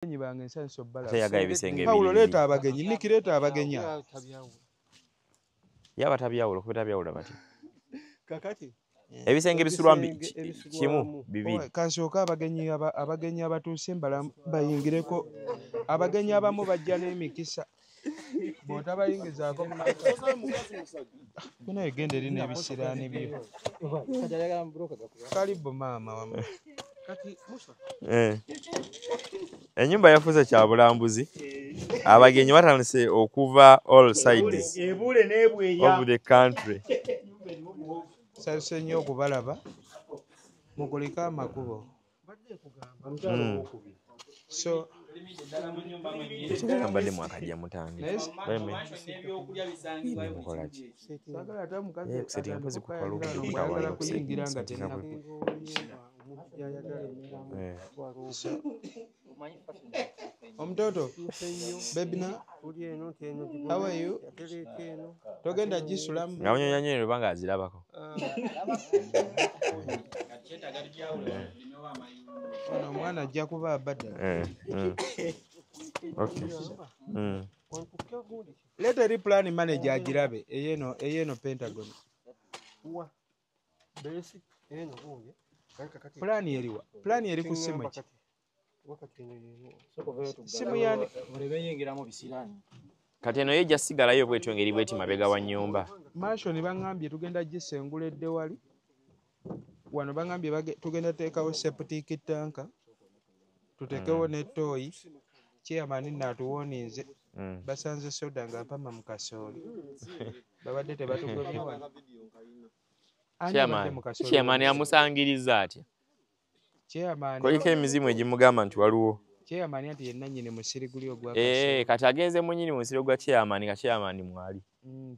Abagenyi bange nsanso bala. Teyagaye bisenge Paulo leta abagenyi, Nick leta abagenyi. Yaba tabyawulo kubita byawulo bati. Kakati Ebisenge bisulwa kimu bibiri. Kansooka abagenyi abatuuse bayingireko. Abagenyi abamu bajja n'emikisa. Bw'otabayingizaako kuna egenda eri n'ebisiraani byo. Karibu maama wamu. Ennyumba yafuuse kya bulambuzi. Abagenyi batandise okuva all sides of the country. Sasuse nnyo okubalaba. Mukulika amakubo. So mbadde mwakajja mutandi. Omutoto, Bebina, how are you? Togenda gisulamu. Nga munyonya nnyo lubanga azirabako. Omwana ajja kuba abadde. Okay. Leta eri plan manager agirabe eyeno Pentagon. Plan eriwa. Plan eri ku simu ki? Simu yani olebeyingiramu bisirani. Kati eno yejja sigalayo bwetyo ngeri bweti mabega wa nnyumba. Mansion bangambye tugenda gisengulidde wali. Wano bangambye tugenda teekawo septic tank. Tutekewo ne toyi. Chairman n'atuwonize. Basanze soda nga mpama mu kasooli. Babadde tebatugobye wano. Chairman amusangiriza atya. Chairman koliko emizimu egimugamba nti waliwo. Chairman ati yenna nnyini musiri guli ogwa kasooli. Kati agenze mu nnyini musiri gwa chairman nga chairman mwali.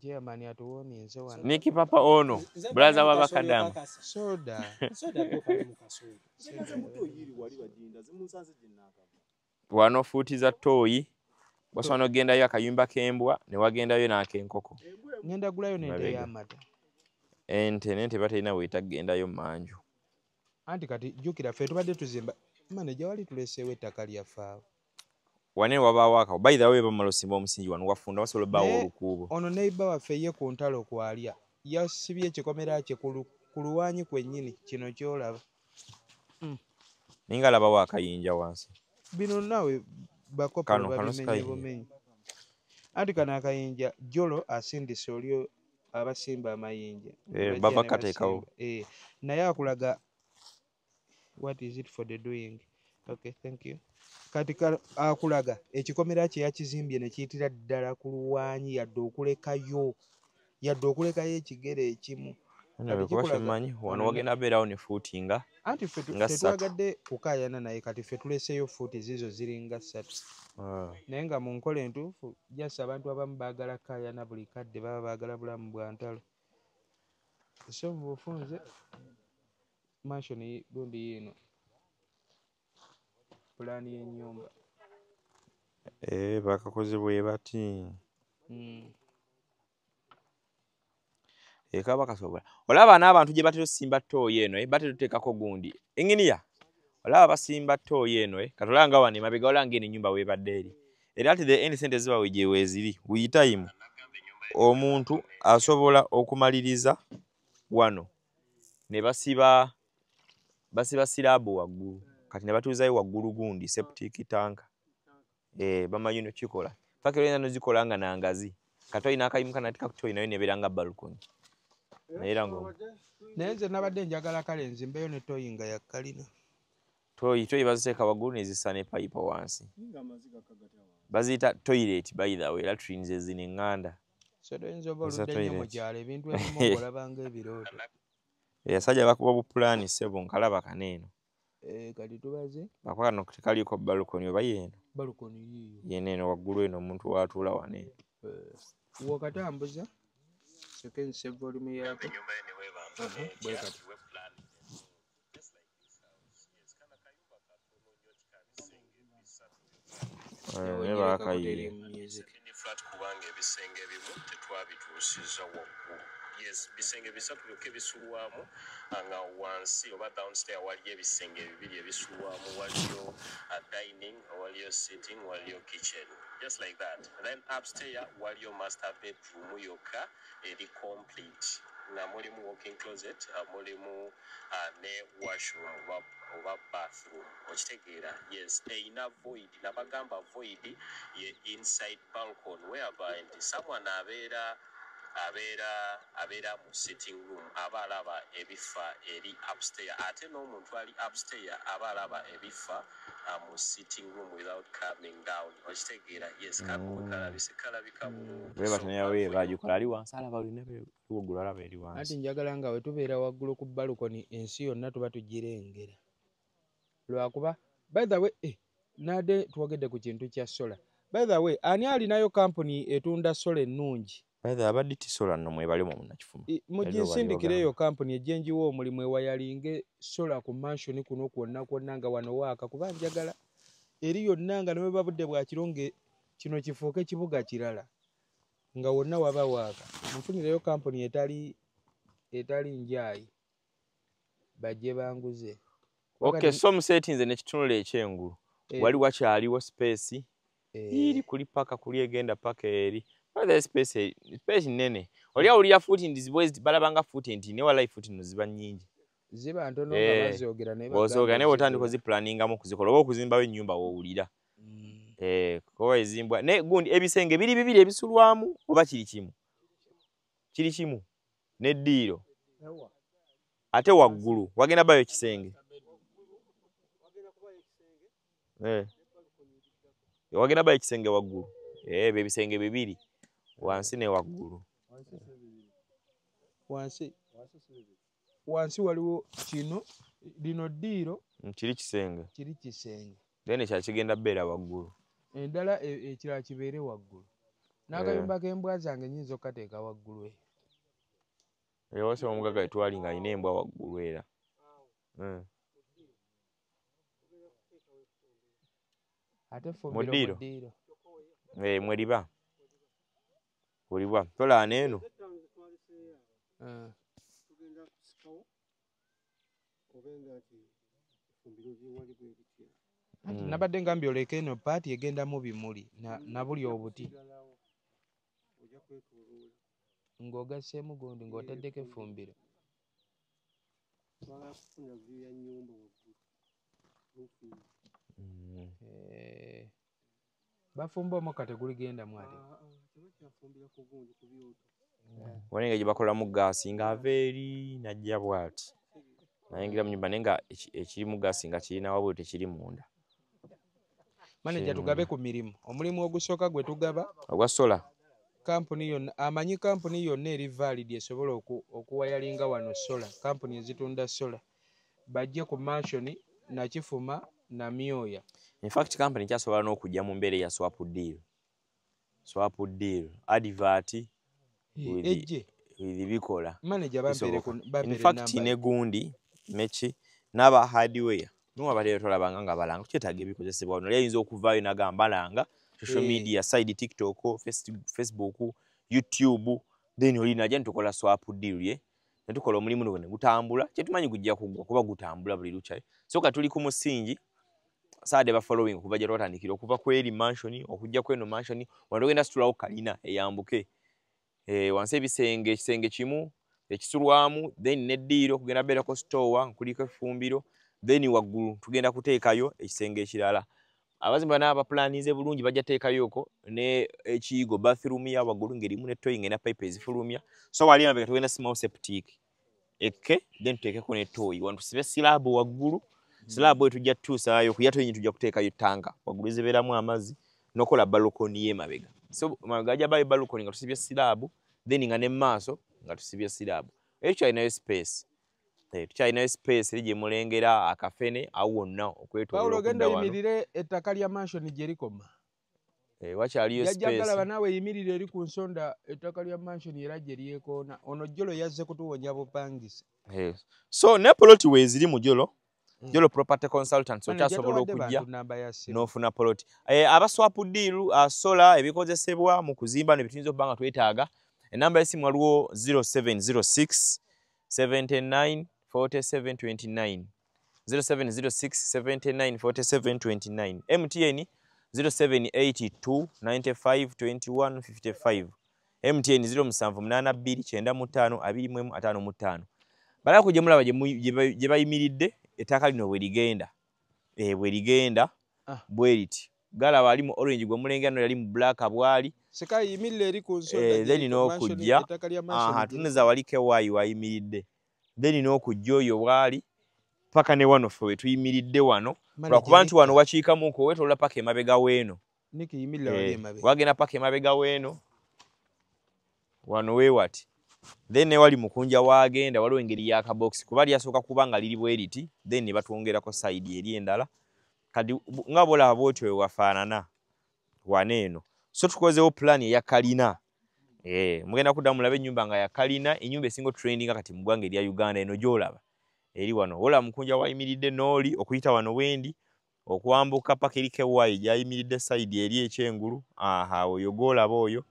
Chairman atuwonize wano. Niki papa ono brother wa bakadamu. Soda. Wano fuuti za toyi. Wasono gendayo akayumba k'embwa ne wagendayo n'ak'enkoko. Ngenda gulayo n'ente y'amata. Ente batalina weetagendayo manju. Anti kati jjukira ffe tubadde tuzimba manager wali tuleeseewo ettaka lyafaawo. Wane wabaawo akawo by the way bamala osimba omusingi wano wafunda wasobola obbaawo olukuubo. Ono neighbor waffe ye ku ntalo kwalya yasibye ekikomera kye ku luwanyi kwennyini kino ky'olaba. Ninga labawo akayinja wansi. Bino naawe bakopolo babimenye bumenyi. Anti kano akayinja jolo asindise oli abasimba amayinja. Baba kateekawo. Naye akulaga what is it for the doing? Okay, thank you. Kati akulaga ekikomera kye yakizimbye ne kiyitira ddala ku luwanyi yadde okulekayo ekigere ekimu. Manyi wano wagenda beerawo ne fuuti nga. Anti ffe tetwagadde kukaayana naye kati ffe tuleeseyo fuuti zizo ziringa 3. Naye nga mu nkola entuufu jasa abantu abamu baagala kaayana buli kadde baba baagala bulamu bwa ntalo. So mu bufunze mansion gundi yino pulaani y'ennyumba. Bakakoze bwe bati. Kaba kasobola. Olaba n'abantu gye batera osimba ttooyi eno batera tuteekako gundi. Engineer, olaba basimba ttooyi eno katolanga wano emabega olanga eno ennyumba weebadde eri. Era ati the end sente zibawe gye weeziri. Wiyitayimu omuntu asobola okumaliriza wano ne basiba siraabu waggulu. Kati ne batuuzayo waggulu gundi septic tank. Bamanyi no kikola. Fakiro eno zikola nga nangazi. Kati olina akayimu kanatika ku ttooyi nayo nebeera nga balcony. Naye nze nabadde njagala kale nzimbeyo ne toyi nga yakkalina. Toyi baziteeka waggulu ne zissa ne payipa wansi. Baziyita toilet by the way, latrines ezino eŋŋanda. So toyinza oba oludde nnyo mu kyalo ebintu ebimu olaba ng'ebirooto. Yasajja bakuba bupulaani ssebo nkalaba kaneeno. Kati tubaze. Bakuba kano tekaliiko balcony oba yeeno. Balcony yiyo. Yeeno waggulu eno omuntu w'atuula wano eno. Wakatambuza. Second save volume yako. Bwe kati. Bakayire. Kubanga ebisenge ebimu tetwabituusiza waggulu. yes bisenge bisatu byokka ebisulwamu nga wansi oba downstairs waliyo ebisenge bibiri ebisulwamu waliyo dining waliyo sitting waliyo kitchen just like that. And then upstairs waliyo master bedroom yokka eri complete nga mulimu walking closet mulimu ne washroom oba bathroom okitegeera. Yes eyina void nabagamba void ye inside balcony whereby someone abeera mu sitting room aba alaba ebifa eri upstairs ate n'omuntu ali upstairs aba alaba ebifa mu sitting room without coming down okitegeera. Yes kalabise kalabika bulungi bagikola ali wansi alaba waggulu alaba eri wansi. Anti njagala nga we tubeera waggulu ku balukoni ensi yonna tuba tugirengera lwakuba by the way nade twogedde ku kintu kya sola. By the way ani alinayo kampuni etunda sola ennungi? abadde sola nno mwebali mu munakifumu muginsindikireyo kampuni ejjenjiwa omulimu ewayalinge sola ku mansioni kuno kwonna nga wano waaka kuba njagala eri yonna nga nebwe babudde bwakironge kino kifuuke kibuga kirala nga wonna waba waaka. Munfunireyo kampuni etali njayi bajje banguze. Okay, so musetinze nekitunula ekyengulu wali wakyaliwo space iri kuli paka kuli egenda paka eri whether space nene oli awulira footing zibwezi balabanga footing ne wala footing ziba nyingi ziba ntono nga bazogera ne botandika ziplanninga mu kuzikola oba okuzimbawo ennyumba wowulira ko ezimbwa ne gundi ebisenge biri bibiri ebisulwamu oba kiri kimu neddiiro ate waggulu wagenda bayo kisenge wagenda bayo kisenge waggulu ebisenge bibiri wansi ne waggulu wansi waliwo kino lino ddiiro kiri kisenge then ekya kigenda beera waggulu endala ekirala kibeere waggulu n'akayumba k'embwa zange nyinza okukateeka waggulu wase omugaga etwali nga alina embwa waggulu era ate fumbiro muddiiro mweriba olibwa tola neeno nabadde nga mbyoleka eno paati egenda mu bimuli na buli obuti ng'ogasseemu gundi ng'otaddeko effumbiro. Bafumba omukka teguligenda mwati wanenge gye bakolamu gaasi ng'ava eri najja bw'ati nayingira mu nnyumba naye nga ekiri mu gaasi nga kirina wabula tekiri munda. Maneja tugabe ku mirimu. Omulimu ogusooka gwe tugaba ogwa sola kampuni yonna amanyi kampuni yonna eri valid esobola okuwayalinga wano sola kampuni ezitunda sola bajje ku mansioni Nakifuma na Myoya. In fact company kyasobola n'okujja mu mbeera ya swap deal advert with bikola manager bambere in fact ne gundi mechi n'aba hardware nuwa bale tolabanga nga balanga kyetaaga ebikozesebwa ono yayinza okuvaayo nagamba langa social media side TikTok Facebook YouTube then oli najja ntukola swap deal netukola omulimu ne gutambula kyetumanyi gujja kugwa kuba gutambula buli lucha so katuli ku musingi sade ba following kuva gye twatandikira okuva kweri mansioni okujja kweno mansioni wano genda situlawo kalina eyambuke wansi ebisenge ekisenge kimu ekisulwamu then neddiiro kugenda beera ko store kuliko effumbiro then waggulu tugenda kuteekayo ekisenge ekirala abazimba n'aba planize bulungi bajja teekayoko ne ekiyigo bathroom ya waggulu ngerimu ne toyinga na pipe ezifulumya so wali ambe tugenda small septic then tuteekeko ne toyi wantu sibe slab waggulu slab tujja tutusaayo kuyato yinyi tujja kuteekayo tanka waggulu zibeeramu amazzi nokola balokoni y'emabega so magaja bayo balokoni nga tusibye slab then nga ne maaso nga tusibye slab ekyo ayinayo space tukyalinayo space eri gye mulengera akafene awo wonna okwetoloola Paulo genda yimirire ettaka lya mansioni gye likoma wakyaliyo space yajjagala naawe yimirire eri ku nsonda ettaka lya mansioni era gye lyekoona ono jjolo yazze kutuwonya bupangisa so ne poloti weeziri mu jjolo Jolo property consultant so kyasobola okujja n'ofuna poloti abaswap deal sola ebikozesebwa mu kuzimba ne bitinza okubanga twetaaga Enamba y'essimu waliwo 0706 79 47 29 0706 79 47 29. MTN 0782 95 21 55. MTN 0782952555. Bala kujja mulaba gye bayimiridde ettaka lino bwe ligenda. Bwe ligenda bwe liti. Galaba ali mu orange gwe mulengano yali mu black abwali. Seka yimirire eri ku nsonda then n'okujja ettaka lya mansion. tuneza walike wayi wayimiridde. Then n'okujja oyo bwali paka ne wano ffe tuyimiridde wano. Lwakuba nti wano wakiikamuko wetolola paka emabega weeno. Niki yimirira wali emabega. Wagenda paka emabega weeno. Wano wewati. Then ne wali mukunja wagenda waliwo engeri y'akabox kuba lyasooka kuba nga liri bwe liti then ne batwongerako side eri endala. Kadi nga bolaba bw'otyo we wafaanana waneeno. So tukozeewo plan eya kalina. Mugenda kuddamu mulabe ennyumba nga ya kalina, ennyumba esinga trendinga kati mu ggwanga erya Uganda eno gy'olaba. Eri wano wola mukunja wayimiridde n'oli okuyita wano wendi okwambuka paka erike wayi gyayimiridde side eri ekyengulu. Oyo gw'olaba oyo.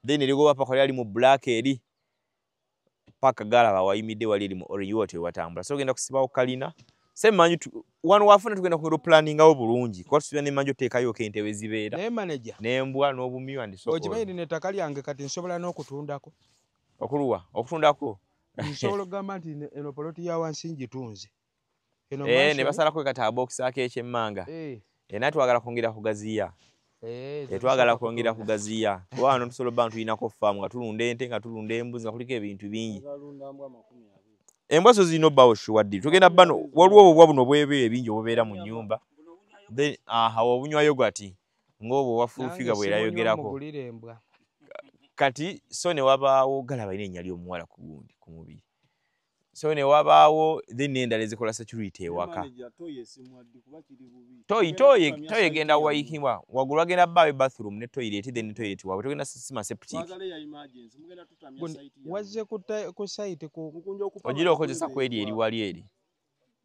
Then erigoba paka yali mu black eri paka galaba wayimidde wali eri mu orange wote watambula. So genda kusibawo kalina. Semanju wano wafuna tugenda ku planning awo bulungi. Kwa tusubira ne manjo teekayo kentebe zibeera. Ne manager. Nembwa n'obumyu andisoko. Okimanyi ne ettaka lyange kati nsobola n'okutundako. Okuluwa okutundako. Nsobola ogamba nti eno poloti ya wansi ngitunze. Ne basalako kata box ak'ekyemmanga. Naye twagala kwongera kugaziya. Twagala kwongera kugaziya. Wano tusobola bantu inako farm nga tulunda ente nga tulunda embuzi nga kuliko ebintu bingi. Embwa zo zino bawo shuwaddi. Tugenda bano waliwo obwa buno bwebe ebingi obubeera mu nnyumba. Then obunywayo gwati. Ng'obwo wafulufiga bwerayogerako. Kati so ne wabaawo galaba ine ennyali omuwala ku gundi ku mubiri. So ne wabaawo then endala ezikola security ewaka. Toyi genda wayikibwa. Waggulu agenda bbaawe bathroom ne toilet then ne toilet waabwe. Tugenda sima septic. Wazze ku site ogira okozesa ku eri wali eri.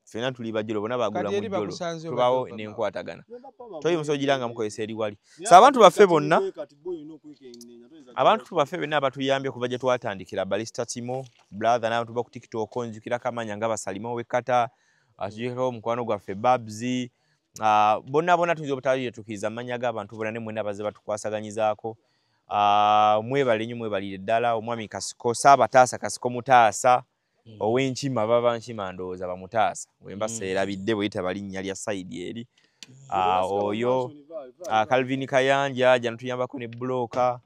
Fena tuli bajiro bona bagula mu jjolo. Tubawo n'enkwatagana. Toyi musojiranga mukozesa eri wali. So abantu baffe bonna abatuyambye kuva gye twatandikira Balista Timo, brother n'abantu ba ku TikTok onjukira kamanya nga basalimo wekata, atujikako omukwano gwaffe Babs, bonna tuyinza obutali tukiriza amanya g'abantu bonna ne mwena baze batukwasaganyizaako. Mwebale nnyo mwebalire ddala omwami Kasiko Saabataasa Kasiko Mutaasa ow'enkima baba nkima ndowooza bamutaasa wemba seerabidde bwe yita balinnya lya side eri. Oyo Calvin Kayanja jana tuyambako ne bloka.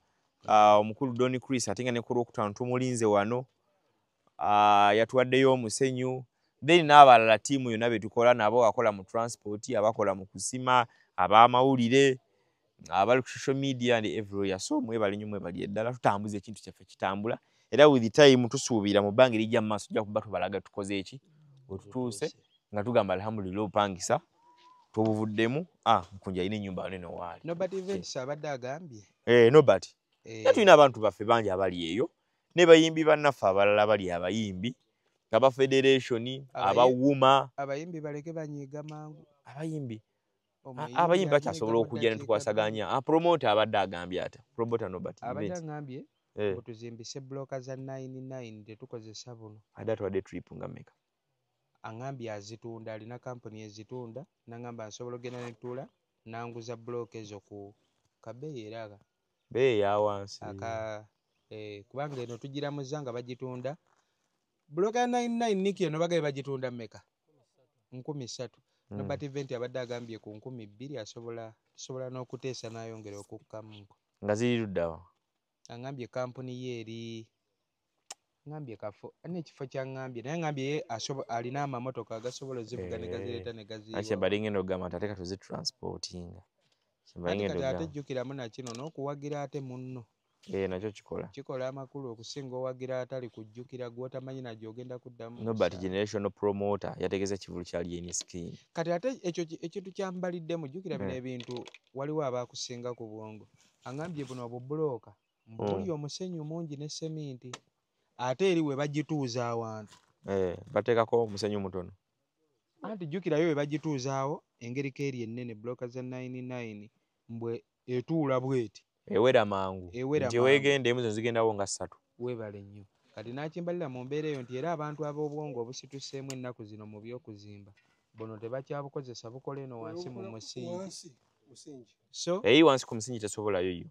Omukulu Doni Chris ate nga ne ku Lwokutaano tumulinze wano. Yatuwaddeyo omusenyu. Then n'abalala ttiimu yonna be tukola nabo akola mu transport, abakola mu kusima, ab'amawulire, abali ku social media and everywhere. So mwebale nnyo mwebali eddala tutambuza ekintu kyaffe kitambula. Era with the time tusuubira mu bbanga erijja mu maaso tujja kuba tubalaga tukoze eki wetutuuse nga tugamba alhamdulillah opangisa tubuvuddemu. Mukunja alina ennyumba nene waali. Nobody events abadde agambye. Nobody. Tulina abantu baffe bangi abali eyo ne bayimbi bannaffe abalala bali abayimbi aba federation abawuma. Abayimbi baleke banyiiga mangu. Abayimbi bakyasobola okujja ne tukwasaganya. Promoter abadde agambye ate. Promoter Nobody. Abadde agambye otuzimbise bloka za 99 tetukozesa buno. Adatwadde trip nga meka. Angambye azitunda alina kampuni ezitunda nangamba nsobola ogenda ne ttula nanguza bloka ezo ku kabeeyi eraga. Beeyi ya wansi. Kubanga eno tugiramuza nga bagitunda. Bloka 99 niki eno bagaye bagitunda meka? 3,000. Nobody event abadde agambye ku 2,000 asobola n'okuteesa n'ayongera okukkamu. Nga ziri luddawa? Angambye kampuni ye eri ngambye kafo n'ekifo kyangambye naye ngambye ye alina amamotoka agasobola zivuga ne gazireeta ne gaziyiwa. Ate balinga n'ogamba ate katuzi transportinga. Ate jjukiramu na kino n'okuwagira ate munno. Nakyo kikola amakulu okusinga owagira atali kujjukira gw'otamanyi najjo ogenda kuddamu. Nobody generational promoter yategeza kivulu kyali eni skin. Kati ate ekyo ekintu kyambaliddemu jjukira bino ebintu waliwo abaakusinga ku bwongo. Angambye buno obubuloka mbuli omusenyu mungi ne seminti ate eri we bagituuza awantu. Bateekako omusenyu mutono. Anti jjukirayo we bagituuzaawo engeri k'eri ennene bloka za 99 mbwe etuula bweti. Ewera mangu. Nti weegenda emuzo zigendawo nga 3. weebale nnyo kati n'akimbalira mu mbeera eyo nti era abantu ab'obwongo obusituseemu ennaku zino mu by'okuzimba buno tebakyabukozesa bukola eno wansi mu musingi so eyi wansi ku musingi tesobolayo yo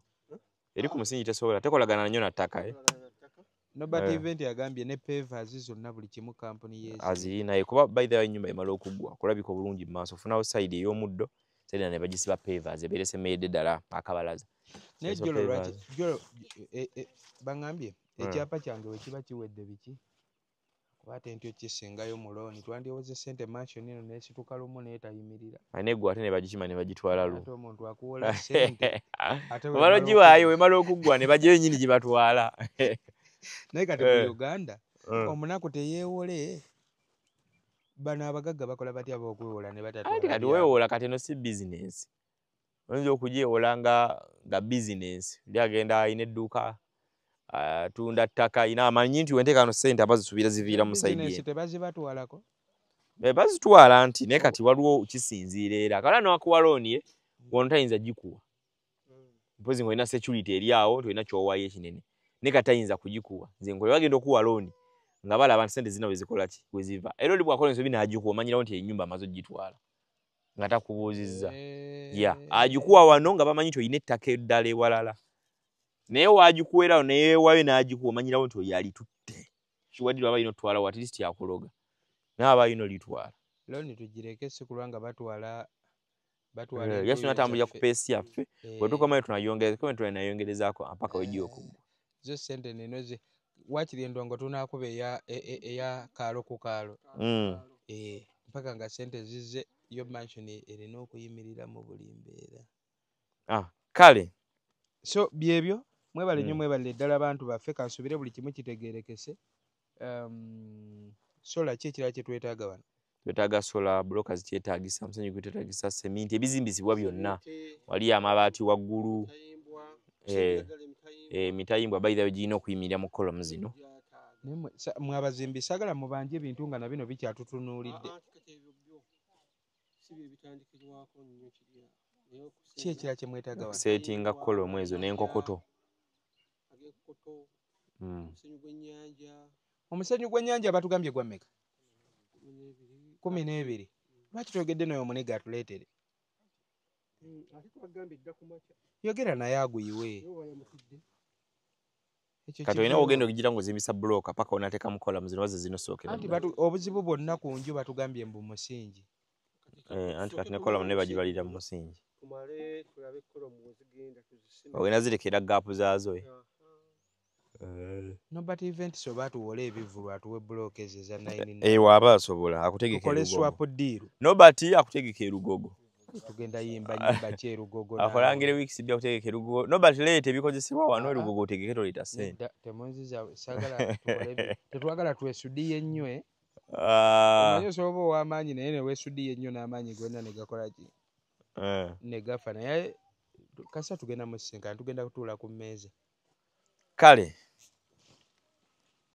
eri ku musingi tesobola tekolagana nnyo na ttaka Nobert Event yagambye ne pavers zonna buli kimu kampuni aziri naye kuba by the way ennyumba emala okuggwa kulabika obulungi mu maaso funawo side ey'omuddo side ne bagisiba pavers ebeerese meede ddala akabalaza naye jolo lwaki jolo baŋŋambye ekyapa kyange we kiba kiwedde biki kuba ate ntyo kisingayo mu looni twandyowoze ssente mansion eno neesituka lumu neetayimirira ane eggwa ate ne bagikima ne bagitwala lu ate omuntu akuwola ssente omala ogiwaayo wemala okuggwa ne bajja yennyini gye batwala naye kati mu Uganda omunaku teyeewole bano abagagga bakola batya b'okwewola ne batatwala kati weewola kati eno si bizinensi oyinza okugyewola nga bizinensi ndi agenda alina edduuka atunda ttaka ina amanyi nti wenteeka no ssente abazisubira ziviira mu saidi eno tebazibatwalako bazitwala nti naye kati waliwo kisinziira era kala nowakuwa looni ye wono tayinza gikuwa mpozi ng'olina security eri awo tolina kyowaayo ekinene naye kati tayinza kugikuwa nze nkole bagenda okuwa looni nga balaba nti ssente zina bwe ki bwe ziva era oli bwakola ensobi n'agikuwa omanyirawo nti ennyumba amaze ogitwala nga takubuuzizza agikuwa wano nga bamanyi nti olina ettaka eddala ewalala naye wagikuweerawo neyeewaayo n'agikuwa omanyirawo nti oyo alitutte kiwaddire aba yina otwala wa at least yakuloga naye aba yina olitwala looni tugireke si kulwa nga batwala yasi tunatambulira ku peesi yaffe bwe tukomayo tunayongerezaako mpaka wegiye okuggwa zo ssente neno waakiri endongo tunaakuba eya kaalo ku kaalo mpaka nga ssente zizze yo mansion erina okuyimirira mu buli mbeera kale so byebyo mwebale nnyo mwebalire ddala abantu baffe kansubire buli kimu kitegeerekese sola ki ekirala kye twetaaga wano twetaaga sola brokers kyetaagisa omusenyu gwetetaagisa seminti ebizimbisibwa byonna wali amabaati waggulu emitayimbwa by the way girina okuyimirira mu kolomu zino mwe abazimbi saagala mubanje ebintu nga na bino bikyatutunuulidde ki ekirala kye mwetaaga wano setinga kolomu ezo n'enkokoto omusenyu gw'ennyanja batugambye gwa mmeka 12 lwaki twogedde naye omuniga atuleetere yogera naye aguyiwe kati olina ogenda ogigira ng'ozimbisa buloka paka onateeka mu kolamu zino waze zinosookera anti obuzibu bwonna ku nju batugambye mbu musingi anti kati ne kolamu ne bagibalira mu musingi ogenda zirekera gaapu zaazo Nobert Event so batuwola ebivulu atuwe buloka ezo eza 9 waaba asobola akutegeka erugogo Nobert akutegeka erugogo tugenda yimba nyimba kyerugogo akolangire weeks bya kutegeka erugogo Nobert leete ebikozesebwa wano erugogo otegeke toleta ssente temunziza sagala tukole tetwagala twesudiye nnyo omanyi osobola ow'amaanyi naye ne weesudiye nnyo n'amaanyi gonna ne gakola ki ne gafa naye kasa tugenda mu sisinkana tugenda kutuula ku mmeeza kale